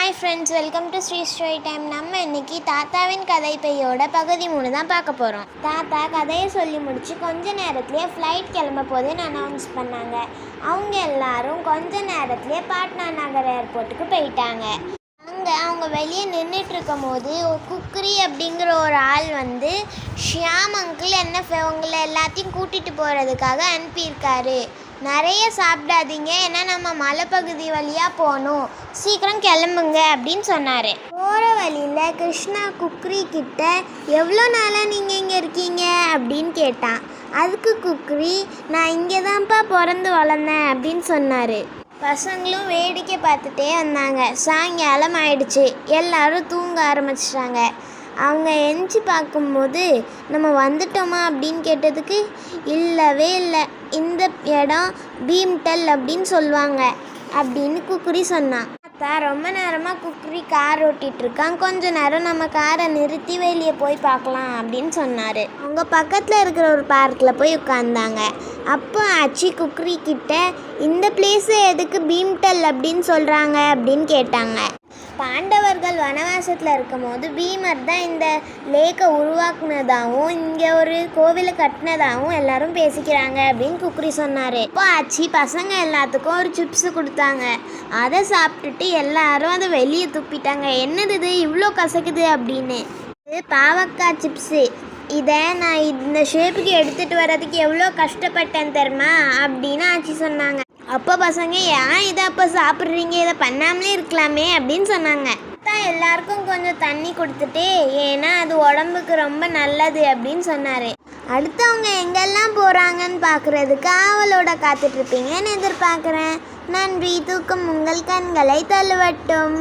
Hi friends, welcome to Sri story time. நம்ம இன்னைக்கு தாத்தாவின் கதை பையோட பகுதி 3 தான் பார்க்க போகிறோம். தாத்தா கதையை சொல்லி முடிச்சு கொஞ்ச நேரத்துலேயே ஃப்ளைட் கிளம்ப போதுன்னு அனௌன்ஸ் பண்ணாங்க. அவங்க எல்லாரும் கொஞ்ச நேரத்துலேயே பாட்னா நகர் ஏர்போர்ட்டுக்கு போயிட்டாங்க. அங்கே அவங்க வெளியே நின்றுட்டு இருக்கும் போது குக்ரி அப்படிங்கிற ஒரு ஆள் வந்து ஷியாம் அங்கிள் உங்களை எல்லாத்தையும் கூட்டிகிட்டு போகிறதுக்காக அனுப்பியிருக்காரு. நிறைய சாப்பிடாதீங்க, ஏன்னா நம்ம மலைப்பகுதி வழியாக போகணும், சீக்கிரம் கிளம்புங்க அப்படின்னு சொன்னார். போகிற வழியில் கிருஷ்ணா குக்ரி கிட்ட எவ்வளோ நாளாக நீங்கள் இங்கே இருக்கீங்க அப்படின்னு கேட்டான். அதுக்கு குக்ரி, நான் இங்கே தான்ப்பா பிறந்து வளர்ந்தேன் அப்படின்னு சொன்னார். பசங்களும் வேடிக்கை பார்த்துட்டே வந்தாங்க. சாயங்காலம் ஆயிடுச்சு, எல்லாரும் தூங்க ஆரம்பிச்சிட்டாங்க. அவங்க எஞ்சி பார்க்கும்போது நம்ம வந்துட்டோமா அப்படின்னு கேட்டதுக்கு இல்லவே இல்லை, இந்த இடம் பீம்டல் அப்படின்னு சொல்லுவாங்க அப்படின்னு குக்ரி சொன்னான். தாத்தா ரொம்ப நேரமாக குக்ரி கார் ஓட்டிகிட்ருக்கான், கொஞ்ச நேரம் நம்ம காரை நிறுத்தி வெளியே போய் பார்க்கலாம் அப்படின்னு சொன்னார். அவங்க பக்கத்தில் இருக்கிற ஒரு பார்க்கில் போய் உட்காந்தாங்க. அப்போ ஆச்சி குக்ரி கிட்ட இந்த பிளேஸு எதுக்கு பீம்டல் அப்படின்னு சொல்கிறாங்க அப்படின்னு கேட்டாங்க. பாண்டவர்கள் வனவாசத்தில் இருக்கும் போது பீமர் தான் இந்த லேக்கை உருவாக்குனதாகவும் இங்கே ஒரு கோவிலை கட்டினதாகவும் எல்லாரும் பேசிக்கிறாங்க அப்படின்னு குக்ரி சொன்னார். இப்போ ஆச்சி பசங்க எல்லாத்துக்கும் ஒரு சிப்ஸு கொடுத்தாங்க. அதை சாப்பிட்டுட்டு எல்லாரும் அதை வெளியே துப்பிட்டாங்க. என்னது இது இவ்வளோ கசக்குது அப்படின்னு. இது பாவக்காய் சிப்ஸு, இதை நான் இந்த ஷேப்புக்கு எடுத்துகிட்டு வர்றதுக்கு எவ்வளோ கஷ்டப்பட்டேன் தெரியுமா அப்படின்னு ஆச்சி சொன்னாங்க. அப்போ பசங்க, ஏன் இதை அப்போ சாப்பிட்றீங்க, இதை பண்ணாமலே இருக்கலாமே அப்படின்னு சொன்னாங்க. தான் எல்லாருக்கும் கொஞ்சம் தண்ணி கொடுத்துட்டு, ஏன்னா அது உடம்புக்கு ரொம்ப நல்லது அப்படின்னு சொன்னார். அடுத்து அவங்க எங்கெல்லாம் போகிறாங்கன்னு பார்க்குறதுக்கு ஆவலோட காத்துட்ருப்பீங்கன்னு எதிர்பார்க்குறேன். நன்றி. தூக்கம் உங்கள் கண்களை தழுவட்டும்.